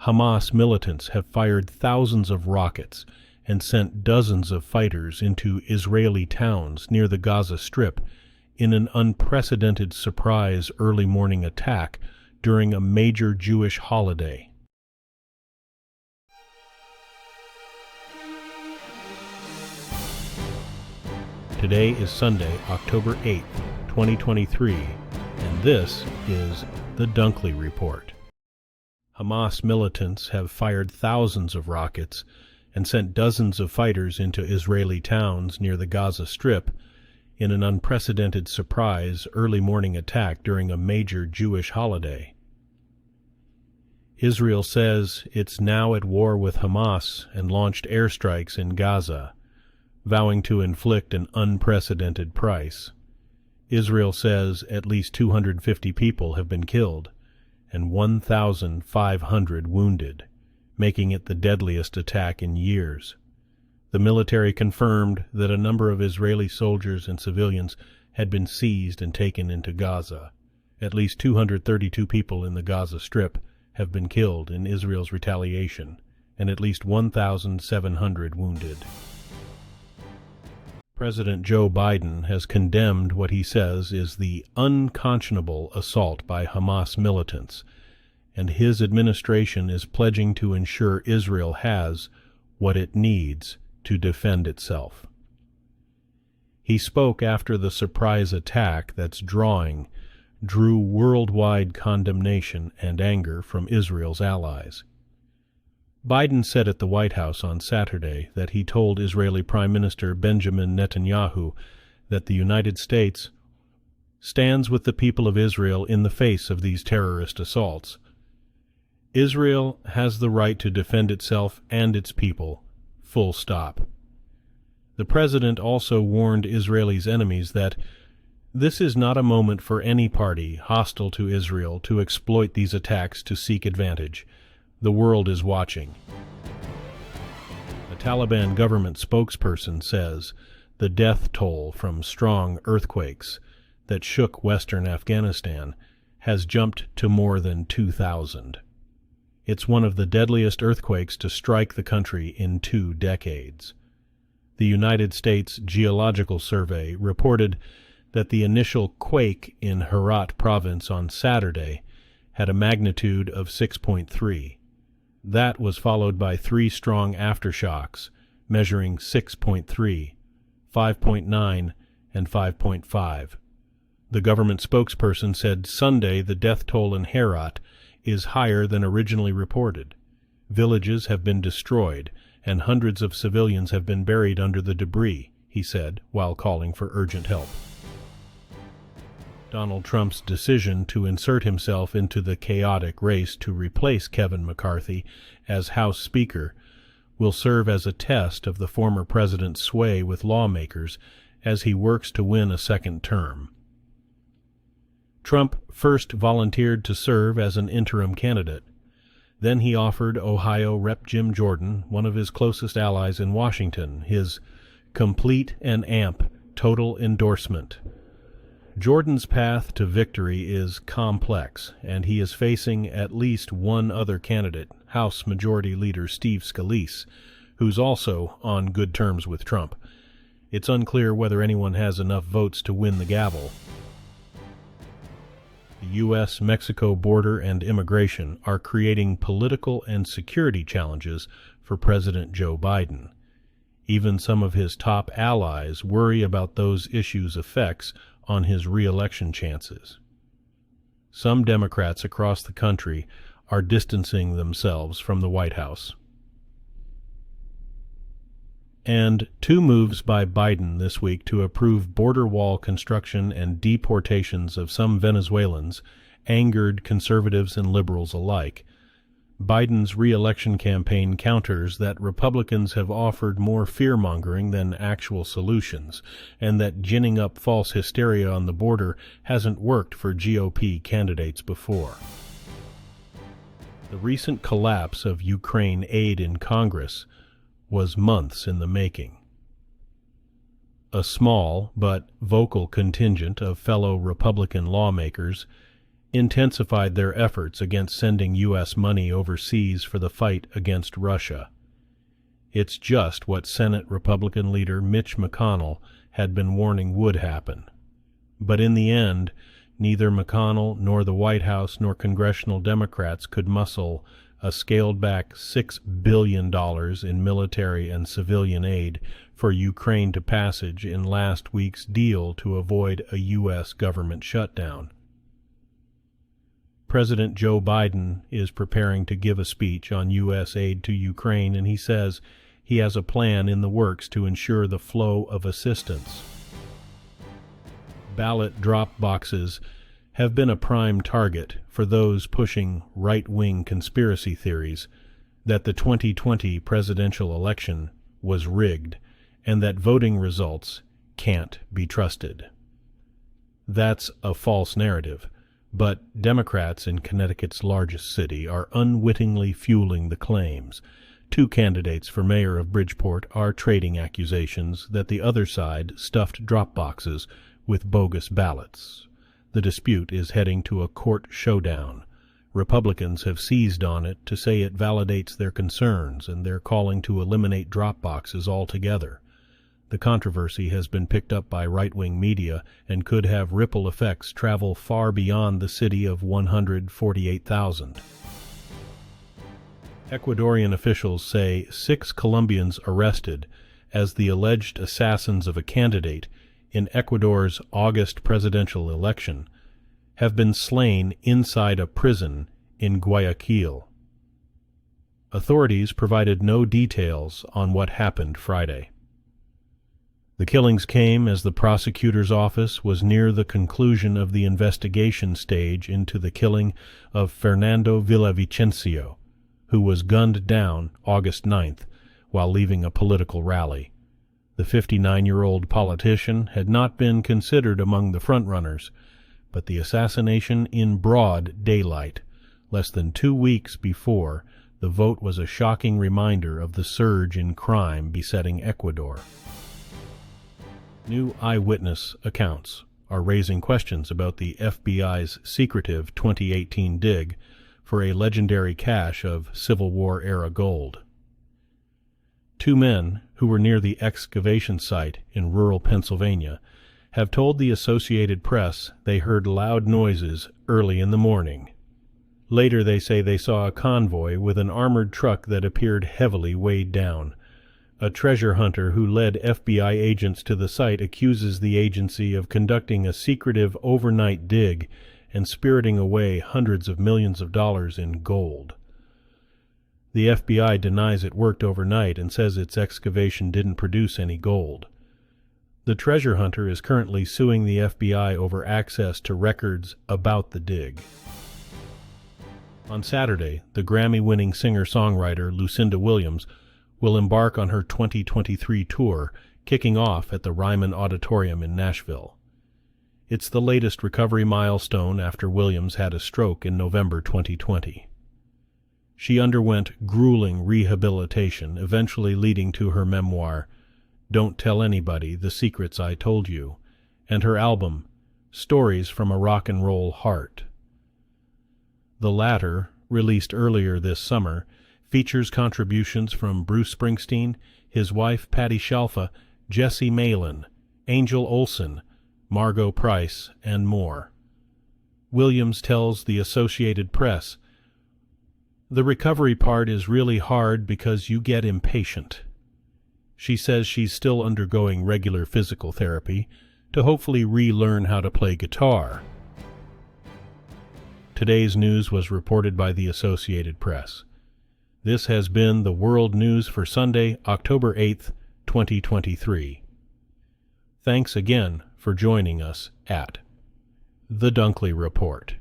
Hamas militants have fired thousands of rockets and sent dozens of fighters into Israeli towns near the Gaza Strip in an unprecedented surprise early morning attack during a major Jewish holiday. Today is Sunday, October 8th, 2023, and this is the Dunkley Report. Hamas militants have fired thousands of rockets and sent dozens of fighters into Israeli towns near the Gaza Strip in an unprecedented surprise early morning attack during a major Jewish holiday. Israel says it's now at war with Hamas and launched airstrikes in Gaza, vowing to inflict an unprecedented price. Israel says at least 250 people have been killed and 1,500 wounded, making it the deadliest attack in years. The military confirmed that a number of Israeli soldiers and civilians had been seized and taken into Gaza. At least 232 people in the Gaza Strip have been killed in Israel's retaliation, and at least 1,700 wounded. President Joe Biden has condemned what he says is the unconscionable assault by Hamas militants, and his administration is pledging to ensure Israel has what it needs to defend itself. He spoke after the surprise attack that's drew worldwide condemnation and anger from Israel's allies. Biden said at the White House on Saturday that he told Israeli Prime Minister Benjamin Netanyahu that the United States stands with the people of Israel in the face of these terrorist assaults. Israel has the right to defend itself and its people, full stop. The president also warned Israelis' enemies that this is not a moment for any party hostile to Israel to exploit these attacks to seek advantage. The world is watching. A Taliban government spokesperson says the death toll from strong earthquakes that shook western Afghanistan has jumped to more than 2,000. It's one of the deadliest earthquakes to strike the country in 2 decades. The United States Geological Survey reported that the initial quake in Herat province on Saturday had a magnitude of 6.3. That was followed by 3 strong aftershocks, measuring 6.3, 5.9, and 5.5. The government spokesperson said Sunday the death toll in Herat is higher than originally reported. Villages have been destroyed, and hundreds of civilians have been buried under the debris, he said, while calling for urgent help. Donald Trump's decision to insert himself into the chaotic race to replace Kevin McCarthy as House Speaker will serve as a test of the former president's sway with lawmakers as he works to win a second term. Trump first volunteered to serve as an interim candidate. Then he offered Ohio Rep. Jim Jordan, one of his closest allies in Washington, his complete and amp total endorsement. Jordan's path to victory is complex, and he is facing at least one other candidate, House Majority Leader Steve Scalise, who's also on good terms with Trump. It's unclear whether anyone has enough votes to win the gavel. The U.S.-Mexico border and immigration are creating political and security challenges for President Joe Biden. Even some of his top allies worry about those issues' effects on his re-election chances. Some Democrats across the country are distancing themselves from the White House. And 2 moves by Biden this week to approve border wall construction and deportations of some Venezuelans angered conservatives and liberals alike. Biden's re-election campaign counters that Republicans have offered more fear-mongering than actual solutions, and that ginning up false hysteria on the border hasn't worked for GOP candidates before. The recent collapse of Ukraine aid in Congress was months in the making. A small but vocal contingent of fellow Republican lawmakers intensified their efforts against sending U.S. money overseas for the fight against Russia. It's just what Senate Republican leader Mitch McConnell had been warning would happen. But in the end, neither McConnell nor the White House nor congressional Democrats could muscle a scaled-back $6 billion in military and civilian aid for Ukraine to passage in last week's deal to avoid a U.S. government shutdown. President Joe Biden is preparing to give a speech on U.S. aid to Ukraine, and he says he has a plan in the works to ensure the flow of assistance. Ballot drop boxes have been a prime target for those pushing right-wing conspiracy theories that the 2020 presidential election was rigged and that voting results can't be trusted. That's a false narrative, but Democrats in Connecticut's largest city are unwittingly fueling the claims. Two candidates for mayor of Bridgeport are trading accusations that the other side stuffed drop boxes with bogus ballots. The dispute is heading to a court showdown. Republicans have seized on it to say it validates their concerns, and they're calling to eliminate drop boxes altogether. The controversy has been picked up by right-wing media and could have ripple effects travel far beyond the city of 148,000. Ecuadorian officials say 6 Colombians arrested as the alleged assassins of a candidate in Ecuador's August presidential election have been slain inside a prison in Guayaquil. Authorities provided no details on what happened Friday. The killings came as the prosecutor's office was near the conclusion of the investigation stage into the killing of Fernando Villavicencio, who was gunned down August 9th while leaving a political rally. The 59-year-old politician had not been considered among the frontrunners, but the assassination in broad daylight, less than 2 weeks before the vote, was a shocking reminder of the surge in crime besetting Ecuador. New eyewitness accounts are raising questions about the FBI's secretive 2018 dig for a legendary cache of Civil War-era gold. 2 men who were near the excavation site in rural Pennsylvania have told the Associated Press they heard loud noises early in the morning. Later they say they saw a convoy with an armored truck that appeared heavily weighed down. A treasure hunter who led FBI agents to the site accuses the agency of conducting a secretive overnight dig and spiriting away hundreds of millions of dollars in gold. The FBI denies it worked overnight and says its excavation didn't produce any gold. The treasure hunter is currently suing the FBI over access to records about the dig. On Saturday, the Grammy-winning singer-songwriter Lucinda Williams will embark on her 2023 tour, kicking off at the Ryman Auditorium in Nashville. It's the latest recovery milestone after Williams had a stroke in November 2020. She underwent grueling rehabilitation, eventually leading to her memoir, Don't Tell Anybody the Secrets I Told You, and her album, Stories from a Rock and Roll Heart. The latter, released earlier this summer, features contributions from Bruce Springsteen, his wife Patti Scialfa, Jesse Malin, Angel Olsen, Margot Price, and more. Williams tells the Associated Press, "The recovery part is really hard because you get impatient." She says she's still undergoing regular physical therapy to hopefully relearn how to play guitar. Today's news was reported by the Associated Press. This has been the World News for Sunday, October 8th, 2023. Thanks again for joining us at The Dunkley Report.